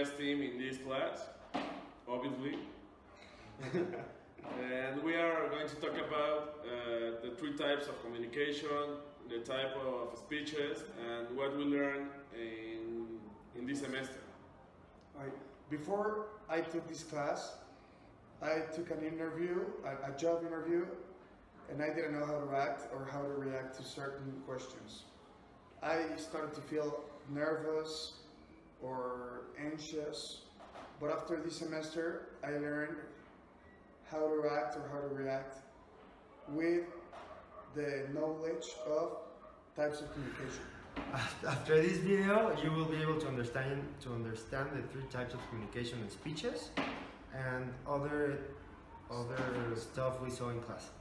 best team in this class, obviously. And we are going to talk about the three types of communication, the type of speeches, and what we learn in this semester. Right. Before I took this class, I took an interview, a job interview, and I didn't know how to act or how to react to certain questions. I started to feel nervous or anxious, but after this semester, I learned how to act or how to react with the knowledge of types of communication. After this video, you will be able to understand the three types of communication and speeches and other stuff we saw in class.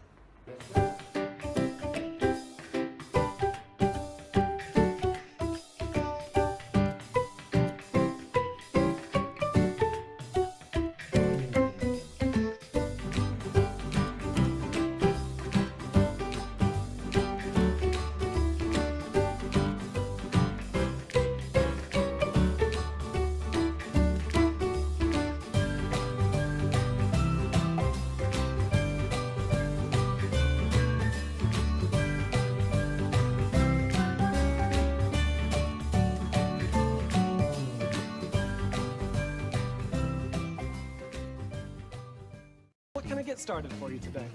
What can I get started for you today?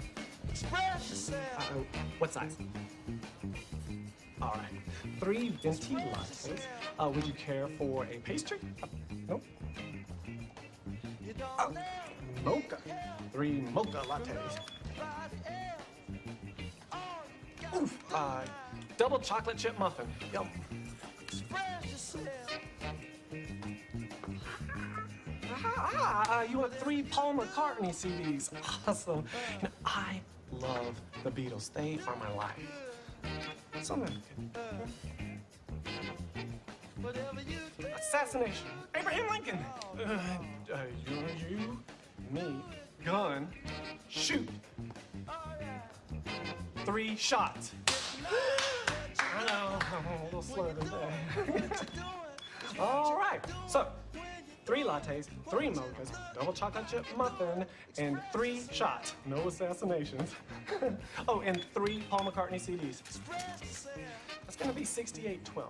Express yourself. What size? All right. 3 venti lattes. Would you care for a pastry? Nope. Oh, mocha. 3 mocha lattes. Oof. Double chocolate chip muffin. Yum. Express yourself. You want 3 Paul McCartney CDs. Awesome. You know, I love the Beatles. They are my life. Something. Assassination. Abraham Lincoln. You, me, gun, shoot. 3 shots. I know, I'm a little slow today. All right, so 3 lattes, 3 mochas, double chocolate chip muffin, and 3 shots. No assassinations. Oh, and 3 Paul McCartney CDs. That's gonna be 68-12.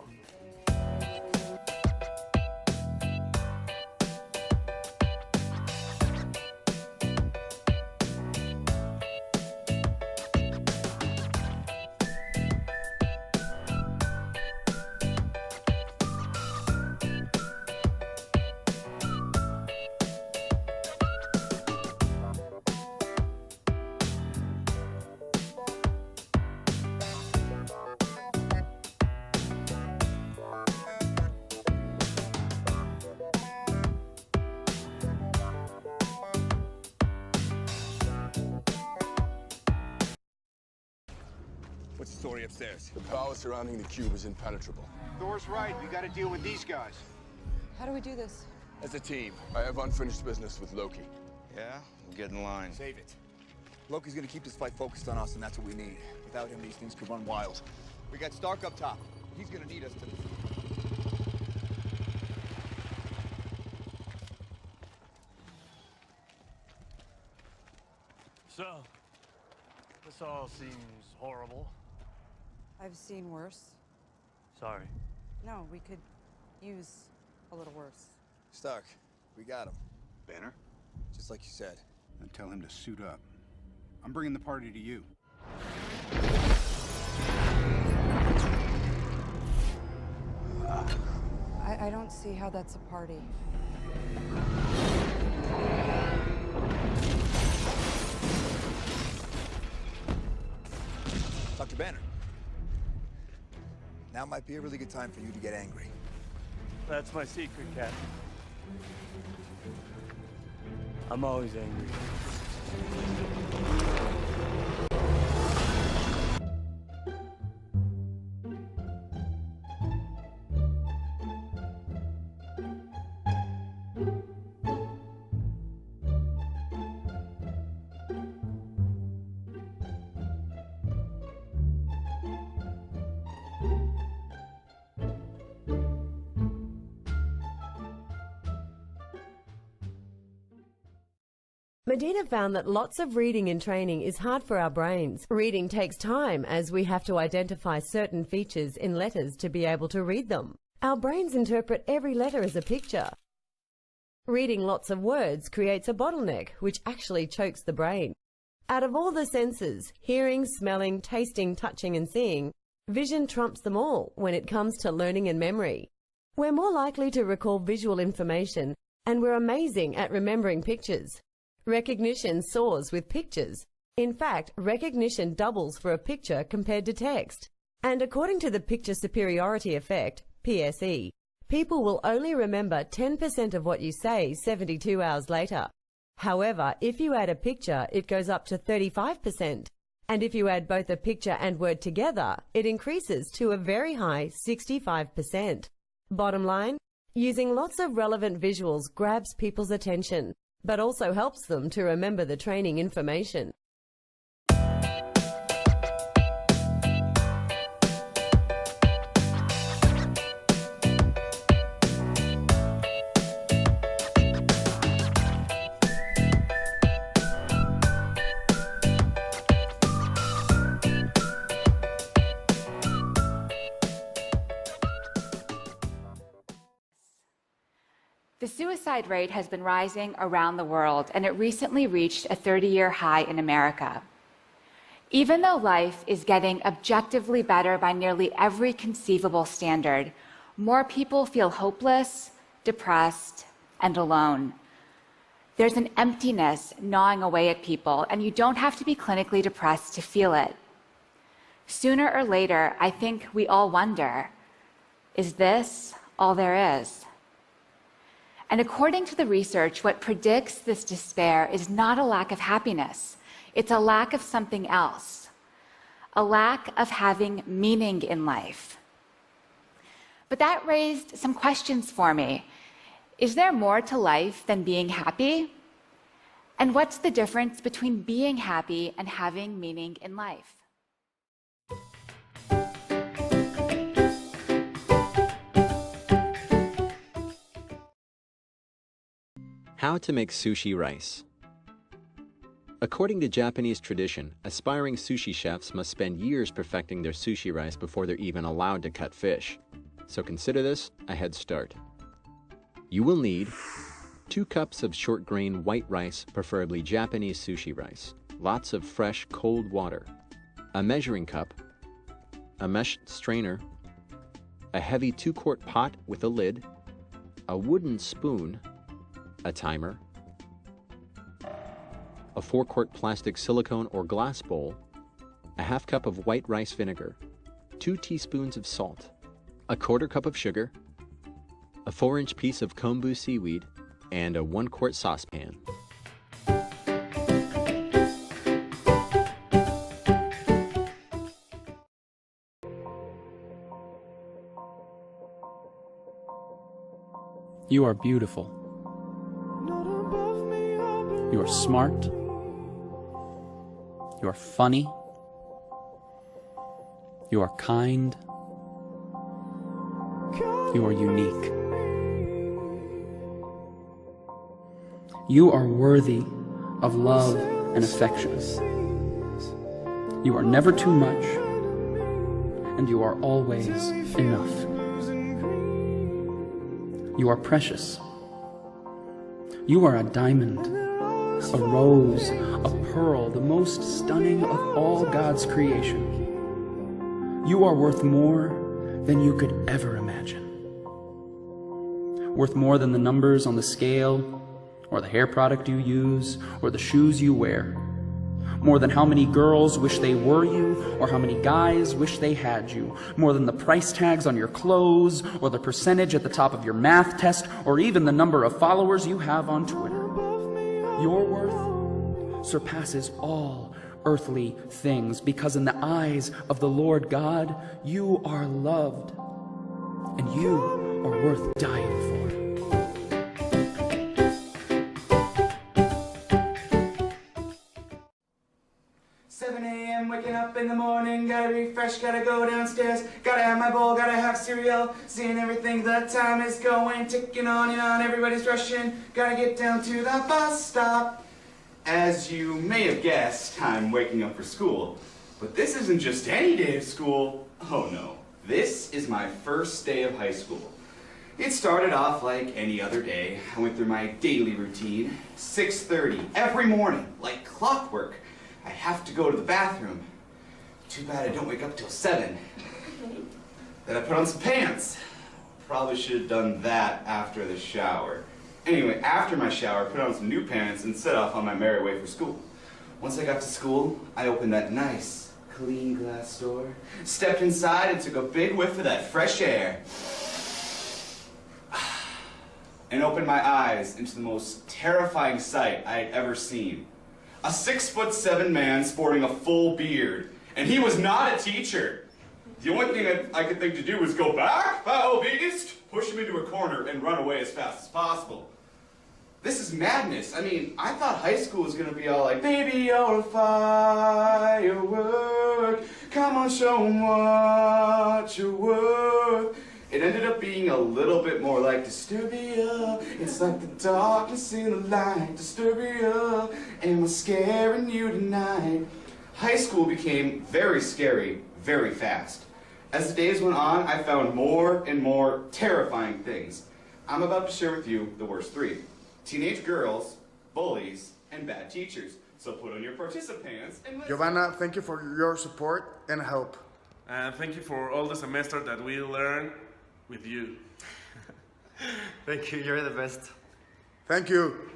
What's the story upstairs? The power surrounding the cube is impenetrable. Thor's right. We got to deal with these guys. How do we do this? As a team, I have unfinished business with Loki. Yeah? We'll get in line. Save it. Loki's gonna keep this fight focused on us, and that's what we need. Without him, these things could run wild. We got Stark up top. He's gonna need us to... So, this all seems horrible. I've seen worse. Sorry. No, we could use a little worse. Stark, we got him. Banner? Just like you said. And tell him to suit up. I'm bringing the party to you. I don't see how that's a party. Dr. Banner. Now might be a really good time for you to get angry. That's my secret, Captain. I'm always angry. data found that lots of reading in training is hard for our brains. Reading takes time as we have to identify certain features in letters to be able to read them. Our brains interpret every letter as a picture. Reading lots of words creates a bottleneck, which actually chokes the brain. Out of all the senses, hearing, smelling, tasting, touching and seeing, vision trumps them all when it comes to learning and memory. We're more likely to recall visual information, and we're amazing at remembering pictures. Recognition soars with pictures. In fact, recognition doubles for a picture compared to text. And according to the picture superiority effect, PSE, people will only remember 10% of what you say 72 hours later. However, if you add a picture, it goes up to 35%. And if you add both a picture and word together, it increases to a very high 65%. Bottom line, using lots of relevant visuals grabs people's attention, but also helps them to remember the training information. The suicide rate has been rising around the world, and it recently reached a 30-year high in America. Even though life is getting objectively better by nearly every conceivable standard, more people feel hopeless, depressed, and alone. There's an emptiness gnawing away at people, and you don't have to be clinically depressed to feel it. Sooner or later, I think we all wonder, is this all there is? And according to the research, what predicts this despair is not a lack of happiness. It's a lack of something else. A lack of having meaning in life. But that raised some questions for me. Is there more to life than being happy? And what's the difference between being happy and having meaning in life? How to make sushi rice. According to Japanese tradition, aspiring sushi chefs must spend years perfecting their sushi rice before they're even allowed to cut fish. So consider this a head start. You will need 2 cups of short grain white rice, preferably Japanese sushi rice, lots of fresh cold water, a measuring cup, a mesh strainer, a heavy 2-quart pot with a lid, a wooden spoon, a timer, a 4-quart plastic silicone or glass bowl, a half cup of white rice vinegar, 2 teaspoons of salt, a 1/4 cup of sugar, a 4-inch piece of kombu seaweed, and a 1-quart saucepan. You are beautiful. You are smart. You are funny. You are kind. You are unique. You are worthy of love and affection. You are never too much, and you are always enough. You are precious. You are a diamond, a rose, a pearl, the most stunning of all God's creation. You are worth more than you could ever imagine. Worth more than the numbers on the scale, or the hair product you use, or the shoes you wear. More than how many girls wish they were you, or how many guys wish they had you. More than the price tags on your clothes, or the percentage at the top of your math test, or even the number of followers you have on Twitter. Your worth surpasses all earthly things, because in the eyes of the Lord God, you are loved, and you are worth dying for. 7 a.m. waking up in the morning, gotta refresh, gotta go downstairs, gotta have my bowl, gotta have cereal, seeing everything, the time is going, ticking on and on, everybody's rushing, gotta get down to the bus stop. As you may have guessed, I'm waking up for school. But this isn't just any day of school. Oh no, this is my first day of high school. It started off like any other day. I went through my daily routine. 6:30 every morning, like clockwork. I have to go to the bathroom. Too bad I don't wake up till 7. Then I put on some pants. Probably should have done that after the shower. Anyway, after my shower, I put on some new pants and set off on my merry way for school. Once I got to school, I opened that nice, clean glass door, stepped inside and took a big whiff of that fresh air, and opened my eyes into the most terrifying sight I had ever seen. A 6'7" man sporting a full beard, and he was not a teacher. The only thing I could think to do was go back, foul beast, push him into a corner, and run away as fast as possible. This is madness. I mean, I thought high school was gonna be all like, baby, you're a firework, come on, show 'em what you're worth. It ended up being a little bit more like Disturbia. It's like the darkness in the light, Disturbia, and we're scaring you tonight. High school became very scary, very fast. As the days went on, I found more and more terrifying things. I'm about to share with you the worst 3. Teenage girls, bullies, and bad teachers. So put on your participants and let's... Giovanna, thank you for your support and help. And thank you for all the semester that we learned with you. Thank you, you're the best. Thank you.